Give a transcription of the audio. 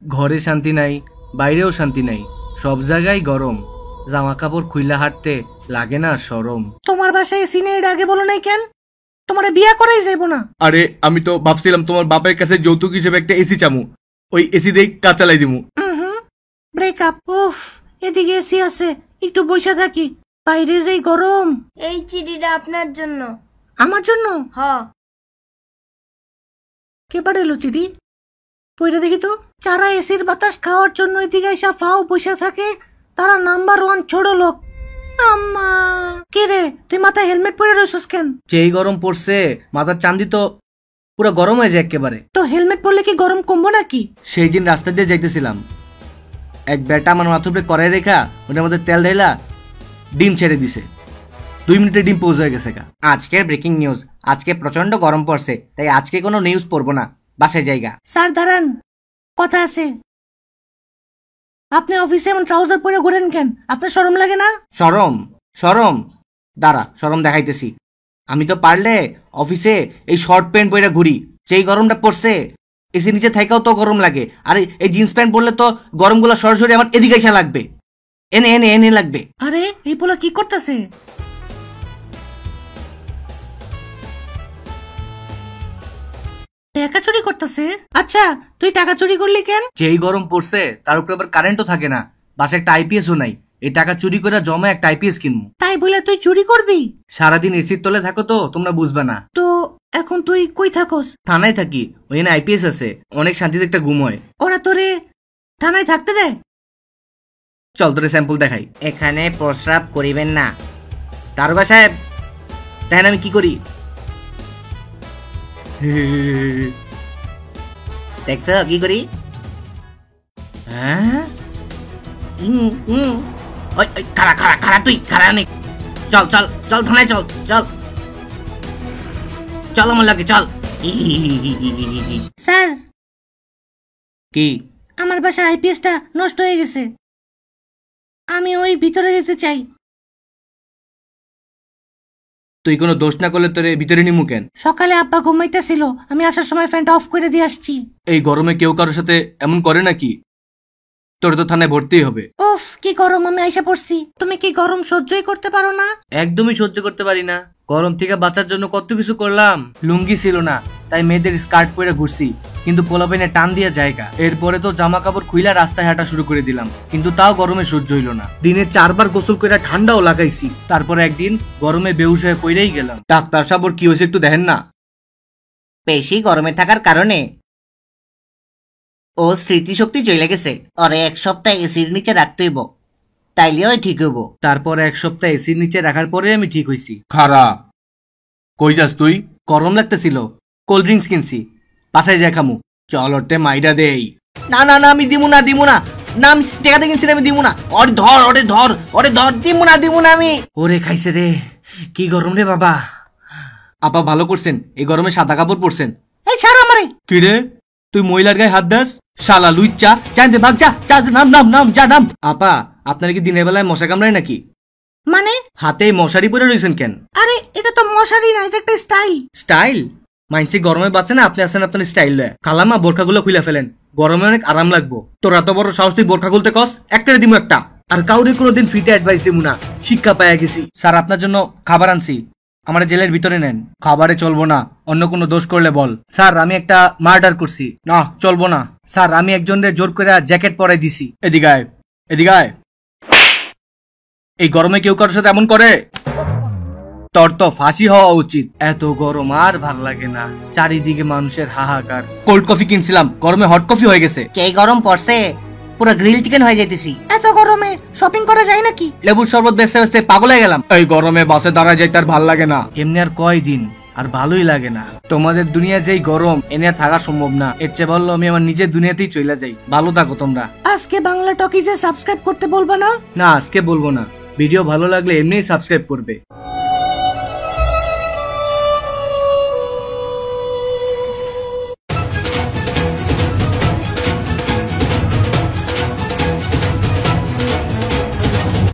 ঘরে শান্তি নাই, বাইরেও শান্তি নাই, সব জায়গায় গরম। জামা কাপড় খুইলা হাঁটতে লাগে না শরম। তোমার বাসায় এসি নেই, আগে বলো নাই কেন? তোমার বিয়া করাই যাইব না। আরে আমি তো ভাবছিলাম তোমার বাপের কাছে যৌতুক হিসেবে একটা এসি চামু, ওই এসি দিয়ে কাজ চালাই দিমু। ব্রেকআপ। উফ, এদিকে এসি আছে, একটু বসে থাকি, বাইরে যেই গরম। এই চিঠিটা আপনার জন্য। আমার জন্য? হ। কে পাঠাইলো চিঠি? পইরা দেখি তো। যারা এসির বাতাস খাওয়ার জন্য এদিকে এসে ফাও বসে থাকে তারা নাম্বার 1 ছোট লোক। আম্মা, কে রে তুই মাথায় হেলমেট পরে রইছস কেন? যেই গরম পড়ছে মাথার চান্দি তো পুরো গরম হয়ে যায় একেবারে। তো হেলমেট পরলে কি গরম কমবো নাকি? সেই দিন রাস্তা দিয়ে যাইতেছিলাম, এক বেটা আমার মাথার উপরে কড়াই রেখা ওটার মধ্যে তেল ঢাইলা ডিম ছেড়ে দিছে। 2 মিনিটে ডিম পৌঁছে হয়ে গেছে। আজকের ব্রেকিং নিউজ, আজকে প্রচন্ড গরম পড়ছে, তাই আজকে কোনো নিউজ পড়বো না, বাসায় জায়গা। স্যার দাঁড়ান, কথা আছে। আপনি অফিসে এমন ট্রাউজার পরে ঘোরেন কেন? আপনার শরম লাগে না? শরম? শরম? দাঁড়া, শরম দেখাইতেছি। আমি তো পারলে অফিসে এই শর্ট প্যান্ট পরে ঘুরি, যেই গরমটা পড়ছে এসি নিচে থাকাও তো গরম লাগে, আর এই জিন্স প্যান্ট পরলে তো গরমগুলো সরাসরি আমার এদিকে এসে লাগবে, এনে এনে এনে লাগবে। আরে এই পোলা কি করতেছে? টাকা চুরি করতেছে? আচ্ছা, তুই টাকা চুরি করলি কেন? যেই গরম পড়ছে তার উপরে আবার কারেন্টও থাকে না, বাসায় একটা আইপিএসও নাই, এই টাকা চুরি করে জমা একটা আইপিএস কিনবো। তাই বলে তুই চুরি করবি? সারাদিন এসির তলে থাকো তো তোমরা বুঝবে না। তো এখন তুই কই থাকোস? থানায় থাকি, ওইখানে আইপিএস আছে, অনেক শান্তিতে একটা ঘুম হয়। ওরা তোরে থানায় থাকতে দেয়? চল তোরে স্যাম্পল দেখাই। এখানে প্রস্রাব করিবেন না। দারোগা সাহেব, তাই আমি কি করি? দেখছ কি করি? হ্যাঁ, খারা খারা খারা, তুই খারা নেই। চল চল চল থানায়, চল চল চল আমার লাগে, চল। স্যার, কি? আমার বাসার আইপিএসটা নষ্ট হয়ে গেছে, আমি ওই ভিতরে যেতে চাই। তুই কোনো দোষ না করলে তোরে ভিতরে নিমু কেন? সকালে আব্বা ঘুমাইতেছিল, আমি আসার সময় ফ্যানটা অফ করে দিয়ে আসছি। এই গরমে কেউ কারোর সাথে এমন করে নাকি? তোর তো থানায় ভর্তিই হবে। উফ, কি গরম, আমি আইসা পড়ছি। তুমি কি গরম সহ্যই করতে পারো না? একদমই সহ্য করতে পারি না। গরম থেকে বাঁচার জন্য কত কিছু করলাম। লুঙ্গি ছিল না, তাই মেয়েদের স্কার্ট পরে ঘুরছি, কিন্তু পোলাপাইনে টান দিয়ে জায়গা। এরপরে তো জামা কাপড় খুইলা রাস্তায় হাঁটা শুরু করে দিলাম, কিন্তু তাও গরমে সহ্য হইল না। দিনে 4 বার গোসল করে ঠান্ডাও লাগাইছি, তারপরে একদিন গরমে বেহুশ হয়ে পড়েই গেলাম। ডাক্তার সাহেব, ওর কি হয়েছে একটু দেখেন না। বেশি গরমে থাকার কারণে ও স্মৃতিশক্তি চলে গেছে, ওরে 1 সপ্তাহ এসির নিচে রাখতে হইব, তাইলে ওই ঠিক হইব। তারপর 1 সপ্তাহ এসির নিচে রাখার পরে আমি ঠিক হইছি। খারা, কই যাস তুই? গরম লাগতেছিল, কোল্ড ড্রিঙ্কস কিনছি, বাসায় যাই খামু। চল ওরতে মাইডা দেই। না না না, আমি দিমু না দিমু না, না আমি টেকাতে কিনছি, আমি দিমু না। ওরে ধর, ওরে ধর, ওরে ধর, দিমু না দিমু না আমি। ওরে খাইছে রে, কি গরম রে বাবা। আপা ভালো করছেন, এই গরমে সাদা কাপড় পরছেন। এই ছাড় আমারে। কি রে, তুই মহিলার গায়ে হাত দাস? শালা লুইচ্চা, চাইতে ভাগ, যা যা, নাম নাম নাম, যা নাম। আপা, আপনার কি দিনের বেলায় মশা কামড়ায় নাকি? মানে? হাতে মশারি পরে রয়েছেন কেন? আরে এটা তো মশারি না, এটা একটা স্টাইল। স্টাইল? মাইনসি গরমে বাঁচে না, আপনি আসেন আপনার স্টাইল লয়। খালামা, বোরখাগুলো খুলে ফেলেন, গরমে অনেক আরাম লাগবো। তোর এত বড় সাহস, তুই বোরখা খুলতে কস? একটা দিমু একটা, আর কাউরে কোনোদিন ফ্রিতে অ্যাডভাইস দিমু না, শিক্ষা পাইয়া গেছি। স্যার, আপনার জন্য খাবার আনছি, আমার জেলের ভিতরে নেন। খাবারে চলবো না, অন্য কোনো দোষ করলে বল। স্যার, আমি একটা মার্ডার করছি। না, চলবো না। স্যার, আমি একজনের জোর করে জ্যাকেট পরাই দিছি। এদিকে আয়, এদিকে আয়। এই গরমে কেউ কারোর সাথে এমন করে? তোর তো ফাঁসি হওয়া উচিত। এত গরম আর ভাল লাগে না, চারিদিকে মানুষের হাহাকার। কোল্ড কফি কিনছিলাম, গরমে হট কফি হয়ে গেছে। যে গরম পড়ছে, পুরো গ্রিল চিকেন হয়ে যাইতেছি। এত গরমে শপিং করা যায় নাকি? লেবুর শরবত বেচতে বেচতে পাগল হয়ে গেলাম। এই গরমে বাসে দাঁড়ায় যাইতে আর ভাল লাগে না। এমনি আর কয়দিন, আর ভালোই লাগে না। তোমাদের দুনিয়া যেই গরম, এনে আর থাকা সম্ভব না। এর চেয়ে ভালো আমি আমার নিজের দুনিয়াতেই চলে যাই। ভালো থাকো তোমরা। আজকে বাংলা টকিজে সাবস্ক্রাইব করতে বলবা না? না, আজকে বলবো না। ভিডিও ভালো লাগলে এমনিই সাবস্ক্রাইব করবে।